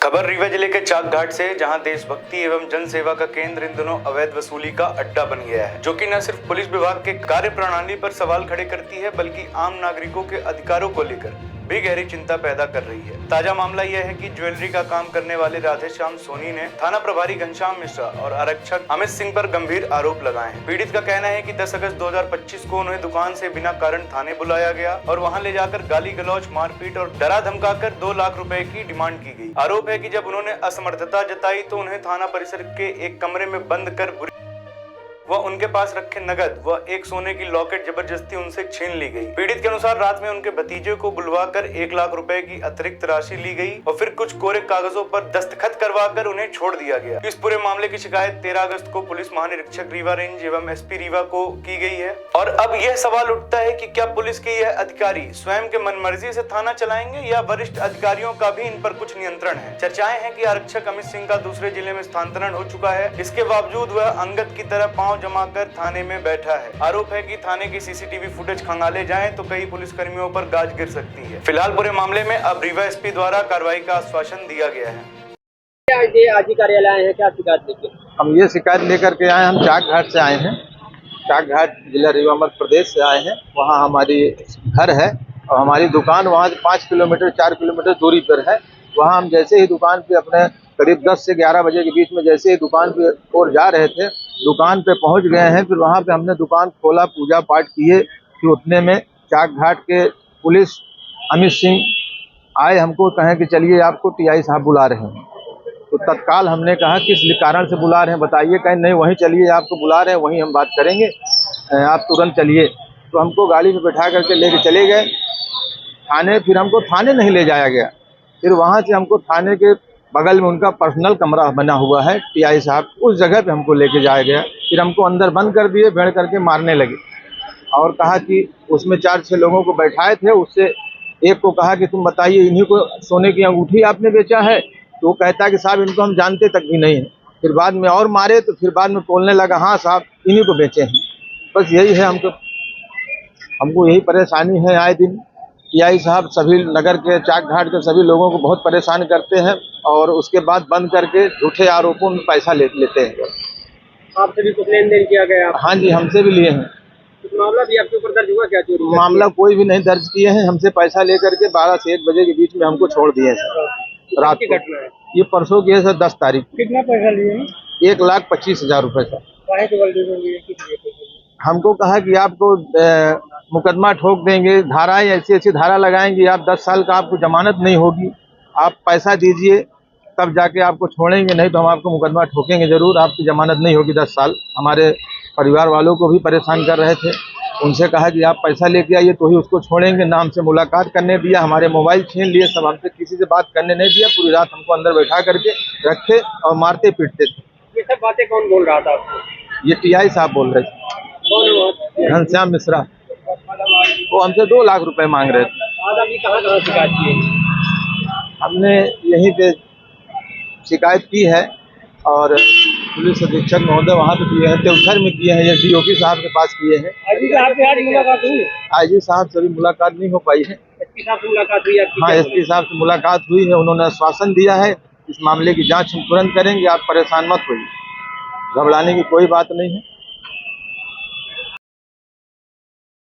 खबर रीवा जिले के चाक घाट से, जहां देशभक्ति एवं जन सेवा का केंद्र इन दिनों अवैध वसूली का अड्डा बन गया है, जो कि न सिर्फ पुलिस विभाग के कार्य प्रणाली पर सवाल खड़े करती है, बल्कि आम नागरिकों के अधिकारों को लेकर भी गहरी चिंता पैदा कर रही है। ताजा मामला यह है कि ज्वेलरी का काम करने वाले राधेश्याम सोनी ने थाना प्रभारी घनश्याम मिश्रा और आरक्षक अमित सिंह पर गंभीर आरोप लगाए हैं। पीड़ित का कहना है कि 10 अगस्त 2025 को उन्हें दुकान से बिना कारण थाने बुलाया गया और वहां ले जाकर गाली गलौज, मारपीट और डरा धमकाकर 2 लाख रुपए की डिमांड की गई। आरोप है कि जब उन्होंने असमर्थता जताई तो उन्हें थाना परिसर के एक कमरे में बंद कर उनके पास रखे नगद व एक सोने की लॉकेट जबरदस्ती उनसे छीन ली गई। पीड़ित के अनुसार रात में उनके भतीजे को बुलवाकर 1 लाख रुपए की अतिरिक्त राशि ली गई और फिर कुछ कोरे कागजों पर दस्तखत करवाकर उन्हें छोड़ दिया गया। इस पूरे मामले की शिकायत 13 अगस्त को पुलिस महानिरीक्षक रीवा रेंज एवं एसपी रीवा को की गई है। और अब यह सवाल उठता है कि क्या पुलिस के यह अधिकारी स्वयं के मनमर्जी से थाना चलाएंगे या वरिष्ठ अधिकारियों का भी इन पर कुछ नियंत्रण है। चर्चाएं हैं कि आरक्षक अमित सिंह का दूसरे जिले में स्थानांतरण हो चुका है, इसके बावजूद वह अंगद की तरह पांव जमाकर थाने में बैठा है। आरोप है कि थाने की सीसीटीवी फुटेज खंगाले जाएं तो कई पुलिस कर्मियों पर गाज गिर सकती है। फिलहाल पूरे मामले में अब रीवा एसपी द्वारा कार्रवाई का आश्वासन दिया गया है। आज ही कार्यालय आए हैं, क्या शिकायत लेकर? हम ये शिकायत लेकर के आए, हम चाक घाट से आए हैं। चाक घाट जिला रीवा मध्य प्रदेश से आए हैं। वहाँ हमारी घर है और हमारी दुकान वहाँ से 5 किलोमीटर 4 किलोमीटर दूरी पर है। वहाँ हम जैसे ही दुकान पे अपने करीब 10 से 11 बजे के बीच में जैसे ही दुकान पे और जा रहे थे, दुकान पे पहुँच गए हैं। फिर वहाँ पे हमने दुकान खोला, पूजा पाठ किए। फिर उतने में चाक घाट के पुलिस अमित सिंह आए, हमको कहें कि चलिए आपको टीआई साहब बुला रहे हैं। तो तत्काल हमने कहा किस कारण से बुला रहे हैं बताइए। कहें नहीं वहीं चलिए, आपको बुला रहे हैं, वहीं हम बात करेंगे, आप तुरंत चलिए। तो हमको गाड़ी में बैठा करके लेके चले गए थाने। फिर हमको थाने नहीं ले जाया गया, फिर वहाँ से हमको थाने के बगल में उनका पर्सनल कमरा बना हुआ है टीआई साहब, उस जगह पे हमको लेके जाया गया। फिर हमको अंदर बंद कर दिए, भेड़ करके मारने लगे और कहा कि उसमें 4-6 लोगों को बैठाए थे। उससे एक को कहा कि तुम बताइए इन्हीं को सोने की अंगूठी आपने बेचा है? तो वो कहता है कि साहब इनको हम जानते तक भी नहीं है। फिर बाद में और मारे तो फिर बाद में बोलने लगा हाँ साहब इन्हीं को बेचे हैं। बस यही है, हमको यही परेशानी है। आए दिन टीआई साहब सभी नगर के चाक घाट के सभी लोगों को बहुत परेशान करते हैं और उसके बाद बंद करके झूठे आरोपों में पैसा लेते हैं। आपसे भी कुछ लेन देन किया गया? हाँ जी, हमसे भी लिए हैं। कुछ मामला भी आपके ऊपर दर्ज हुआ क्या? चोरी मामला कोई भी नहीं दर्ज किए हैं। हमसे पैसा लेकर के 12 से 1 बजे के बीच में हमको छोड़ दिए सर। रात की घटना है ये, परसों की है सर, 10 तारीख। कितना पैसा लिए हैं? 1,25,000 रुपए सर। काहे? हमको कहा कि आपको मुकदमा ठोक देंगे, धाराएं ऐसी धारा लगाएंगे, आप 10 साल का आपको जमानत नहीं होगी, आप पैसा दीजिए तब जाके आपको छोड़ेंगे, नहीं तो हम आपको मुकदमा ठोकेंगे जरूर, आपकी जमानत नहीं होगी 10 साल। हमारे परिवार वालों को भी परेशान कर रहे थे। उनसे कहा कि आप पैसा लेके आइए तो ही उसको छोड़ेंगे। ना हमसे मुलाकात करने दिया, हमारे मोबाइल छीन लिए, सब हमसे किसी से बात करने नहीं दिया। पूरी रात हमको अंदर बैठा करके रखे और मारते पीटते थे। ये सब बातें कौन बोल रहा था आपको? ये टीआई साहब बोल रहे थे, घनश्याम मिश्रा। वो हमसे 2 लाख रुपए मांग रहे थे। आज अभी कहाँ शिकायत की है? हमने यहीं पे शिकायत की है और पुलिस अधीक्षक महोदय वहाँ पे किए हैं, देवघर में किए हैं, एसडीओपी साहब के पास किए हैं। आज मुलाकात हुई? आईजी साहब से भी मुलाकात नहीं हो पाई है। एसपी साहब से मुलाकात हुई? हाँ, एसपी साहब से मुलाकात हुई है। उन्होंने आश्वासन दिया है इस मामले की जांच हम तुरंत करेंगे, आप परेशान मत होइए, घबराने की कोई बात नहीं है।